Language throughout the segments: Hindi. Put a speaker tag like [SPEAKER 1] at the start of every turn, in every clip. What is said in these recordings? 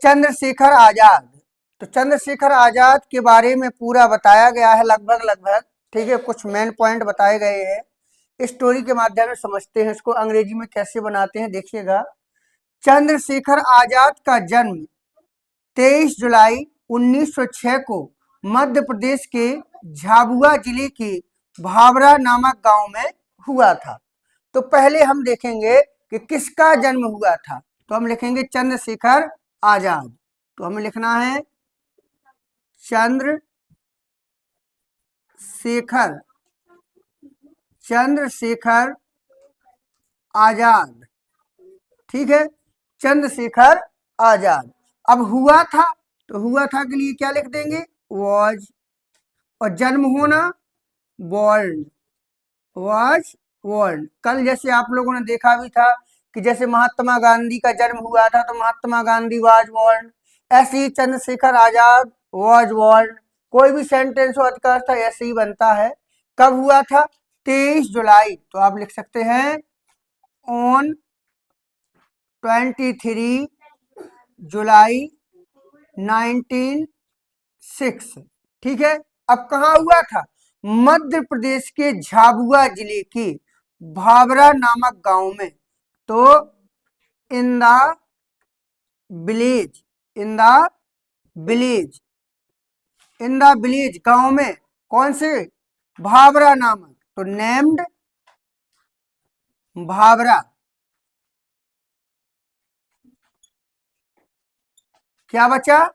[SPEAKER 1] चंद्रशेखर आजाद। तो चंद्रशेखर आजाद के बारे में पूरा बताया गया है लगभग, ठीक है। कुछ मेन पॉइंट बताए गए हैं, स्टोरी के माध्यम से समझते हैं इसको अंग्रेजी में कैसे बनाते हैं, देखिएगा। चंद्रशेखर आजाद का जन्म 23 जुलाई 1906 को मध्य प्रदेश के झाबुआ जिले के भावरा नामक गांव में हुआ था। तो पहले हम देखेंगे कि किसका जन्म हुआ था। तो हम लिखेंगे चंद्रशेखर आजाद। तो हमें लिखना है चंद्रशेखर आजाद, ठीक है, चंद्रशेखर आजाद। अब हुआ था, तो हुआ था के लिए क्या लिख देंगे, वॉज, और जन्म होना बॉर्न, वॉज बॉर्न। कल जैसे आप लोगों ने देखा भी था कि जैसे महात्मा गांधी का जन्म हुआ था तो महात्मा गांधी वाज बॉर्न, ऐसे ही चंद्रशेखर आजाद वाज बॉर्न। कोई भी सेंटेंस हो अधिकार था ऐसे ही बनता है। कब हुआ था, 23 जुलाई। तो आप लिख सकते हैं ऑन 23 जुलाई 1906, ठीक है। अब कहाँ हुआ था, मध्य प्रदेश के झाबुआ जिले के भावरा नामक गांव में। तो इन द विलेज गांव में, कौन से, भावरा नामक। तो नेम्ड भावरा, क्या बचा,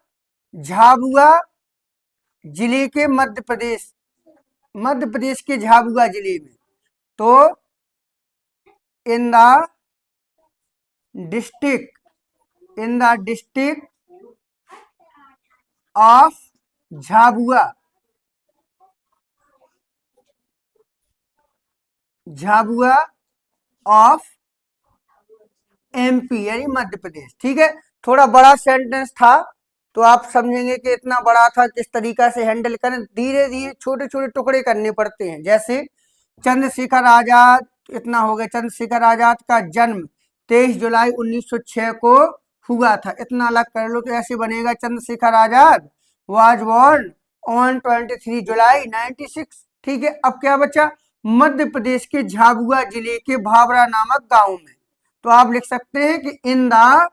[SPEAKER 1] झाबुआ जिले के मध्य प्रदेश के झाबुआ जिले में। तो in the district of Jhabua of MP यानी मध्य प्रदेश, ठीक है। थोड़ा बड़ा सेंटेंस था तो आप समझेंगे कि इतना बड़ा था, किस तरीका से हैंडल करें। धीरे धीरे छोटे छोटे टुकड़े करने पड़ते हैं। जैसे चंद्रशेखर आजाद, इतना हो गया। चंद्रशेखर आजाद का जन्म 23 जुलाई 1906 को हुआ था, इतना अलग कर लो तो ऐसे बनेगा, Chandrashekhar Azad was born on 23 जुलाई 96, ठीक है। अब क्या बचा, मध्य प्रदेश के झाबुआ जिले के भावरा नामक गांव में। तो आप लिख सकते हैं कि इन द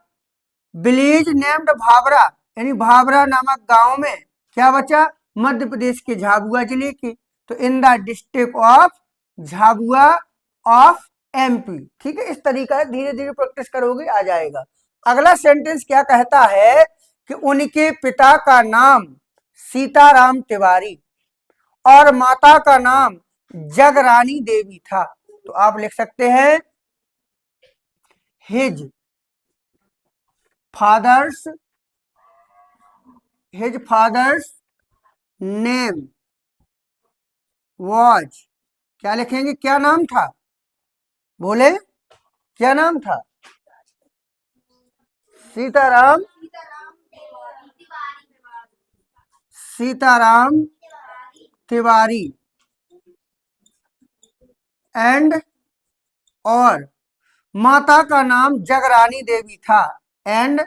[SPEAKER 1] विलेज नेम्ड भावरा, यानी भावरा नामक गांव में क्या बचा, मध्य प्रदेश के झाबुआ जिले के। तो in the district of Jhabua of MP, ठीक है। इस तरीका से धीरे धीरे प्रैक्टिस करोगे आ जाएगा। अगला सेंटेंस क्या कहता है कि उनके पिता का नाम सीताराम तिवारी और माता का नाम जगरानी देवी था। तो आप लिख सकते हैं हिज फादर्स नेम वॉज, क्या लिखेंगे, क्या नाम था, बोले क्या नाम था, सीताराम तिवारी एंड, और माता का नाम जगरानी देवी था, and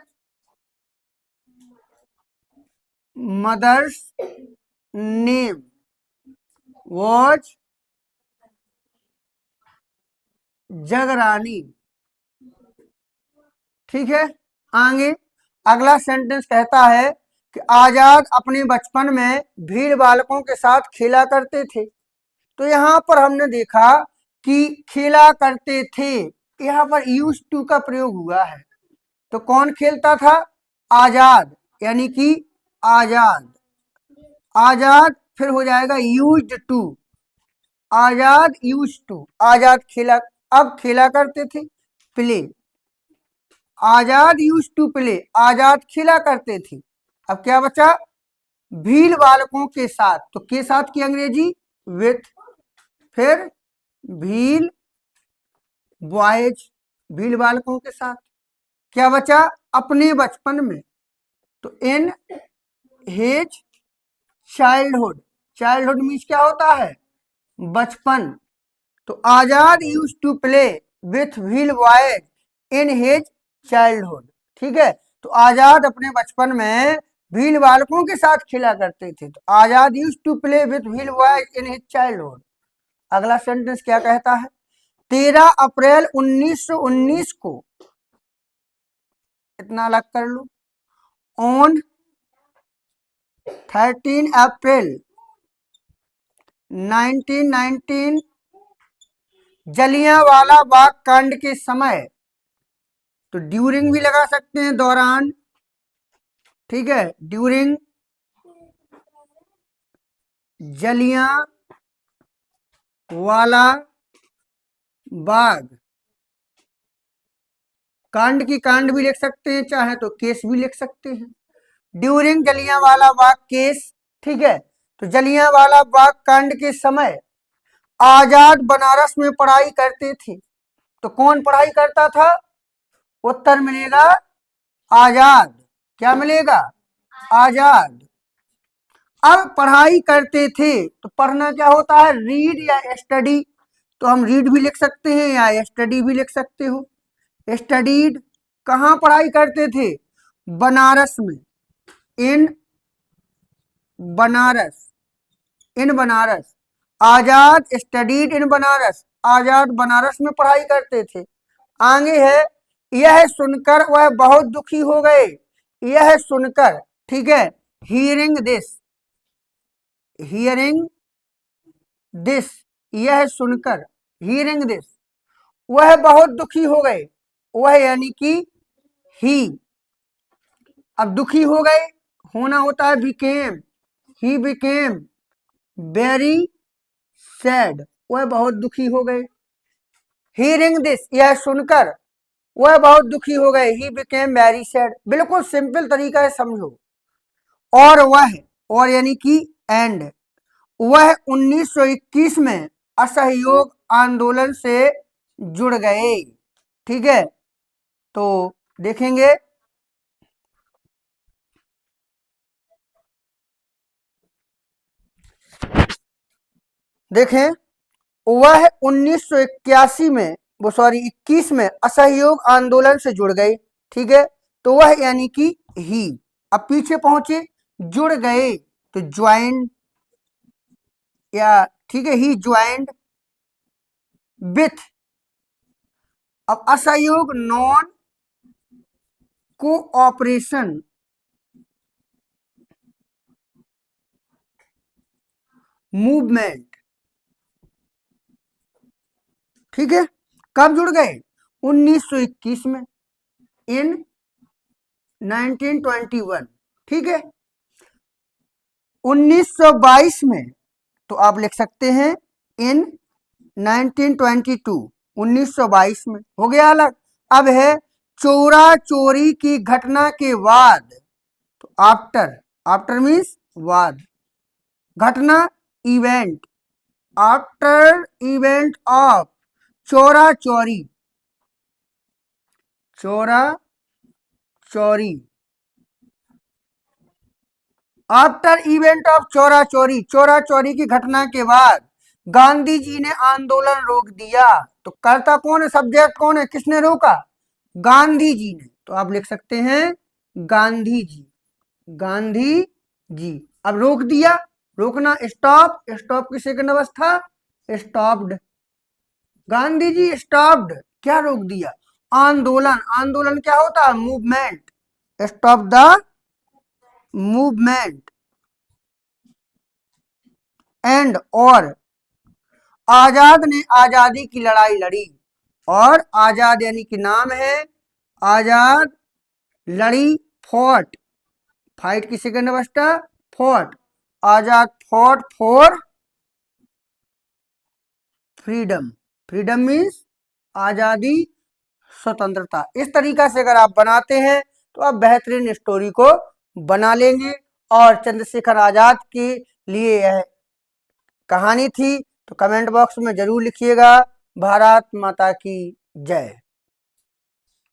[SPEAKER 1] mother's name was Jagrani, ठीक है। आगे अगला सेंटेंस कहता है कि आजाद अपने बचपन में भीड़ बालकों के साथ खेला करते थे। तो यहाँ पर हमने देखा कि खेला करते थे, यहाँ पर यूज टू का प्रयोग हुआ है। तो कौन खेलता था, आजाद, यानी कि आजाद फिर हो जाएगा used to, Azad used to, Azad खेला, अब खेला करते थे, play, Azad used to play, Azad खेला करते थे। अब क्या बचा, भील बालकों के साथ। तो के साथ की अंग्रेजी विथ, फिर भील बॉयज, भील बालकों के साथ। क्या बचा, अपने बचपन में। तो in his childhood, childhood means क्या होता है, बचपन। तो Azad used to play with Bhil boys in his childhood, ठीक है। तो आजाद अपने बचपन में भील बालकों के साथ खेला करते थे। तो Azad use to play with Bhil boys in his childhood. अगला सेंटेंस क्या कहता है? 13 अप्रैल 1919 को, इतना अलग कर लो, ऑन 13 अप्रैल 1919 जलियांवाला बाग कांड के समय, तो ड्यूरिंग भी लगा सकते हैं, दौरान, ठीक है, ड्यूरिंग जलियांवाला बाग कांड की कांड भी लिख सकते हैं, चाहे तो केस भी लिख सकते हैं। ड्यूरिंग जलियांवाला बाग केस, ठीक है। तो जलियांवाला बाग कांड के समय आजाद बनारस में पढ़ाई करते थे। तो कौन पढ़ाई करता था? उत्तर मिलेगा आजाद। क्या मिलेगा? आजाद। अब पढ़ाई करते थे, तो पढ़ना क्या होता है? रीड या स्टडी। तो हम रीड भी लिख सकते हैं या स्टडी भी लिख सकते हो। स्टडीड, कहाँ पढ़ाई करते थे? बनारस में, इन बनारस, इन बनारस। आजाद स्टडीड इन बनारस, आजाद बनारस में पढ़ाई करते थे। आगे है, यह सुनकर वह बहुत दुखी हो गए। यह सुनकर, ठीक है, हियरिंग दिस, हियरिंग दिस, यह सुनकर, हियरिंग दिस, वह बहुत दुखी हो गए। वह यानी कि ही, अब दुखी हो गए, होना होता है became, he became very sad, वह बहुत दुखी हो गए। हियरिंग दिस, यह सुनकर वह बहुत दुखी हो गए। ही बिकेम वेरी सैड, बिल्कुल सिंपल तरीका है, समझो। और वह, और यानी कि एंड, वह 1921 में असहयोग आंदोलन से जुड़ गए। ठीक है, तो देखेंगे, देखें, वह 1981 में, वो सॉरी 21 में असहयोग आंदोलन से जुड़ गए। ठीक है, तो वह यानी कि ही। अब पीछे पहुंचे, जुड़ गए, तो ज्वाइंड, या ठीक है, ही ज्वाइंड विथ, अब असहयोग नॉन कोऑपरेशन मूवमेंट। ठीक है, कब जुड़ गए? 1921 में, इन 1921। ठीक है, 1922 में, तो आप लिख सकते हैं इन 1922, 1922 में, हो गया अलग। अब है चोरा चोरी की घटना के बाद, तो आफ्टर, आफ्टर मीन्स बाद, घटना इवेंट, आफ्टर इवेंट ऑफ चोरा चोरी, चोरा चोरी, आफ्टर इवेंट ऑफ चोरा चोरी, चोरा चोरी की घटना के बाद गांधी जी ने आंदोलन रोक दिया। तो कर्ता कौन है? सब्जेक्ट कौन है? किसने रोका? गांधी जी ने। तो आप लिख सकते हैं गांधी जी, गांधी जी। अब रोक दिया, रोकना स्टॉप, स्टॉप की सेकंड अवस्था स्टॉप्ड, गांधी जी स्टॉप्ड, क्या रोक दिया? आंदोलन। आंदोलन क्या होता है? Movement, stop the movement. And, और आजाद ने आजादी की लड़ाई लड़ी, और आजाद यानी कि नाम है, आजाद लड़ी, फॉट, फाइट की सेकंड अवस्था fought, Azad fought for freedom, freedom means आजादी, स्वतंत्रता। इस तरीका से अगर आप बनाते हैं तो आप बेहतरीन स्टोरी को बना लेंगे। और चंद्रशेखर आजाद के लिए यह कहानी थी। तो कमेंट बॉक्स में जरूर लिखिएगा। भारत माता की जय।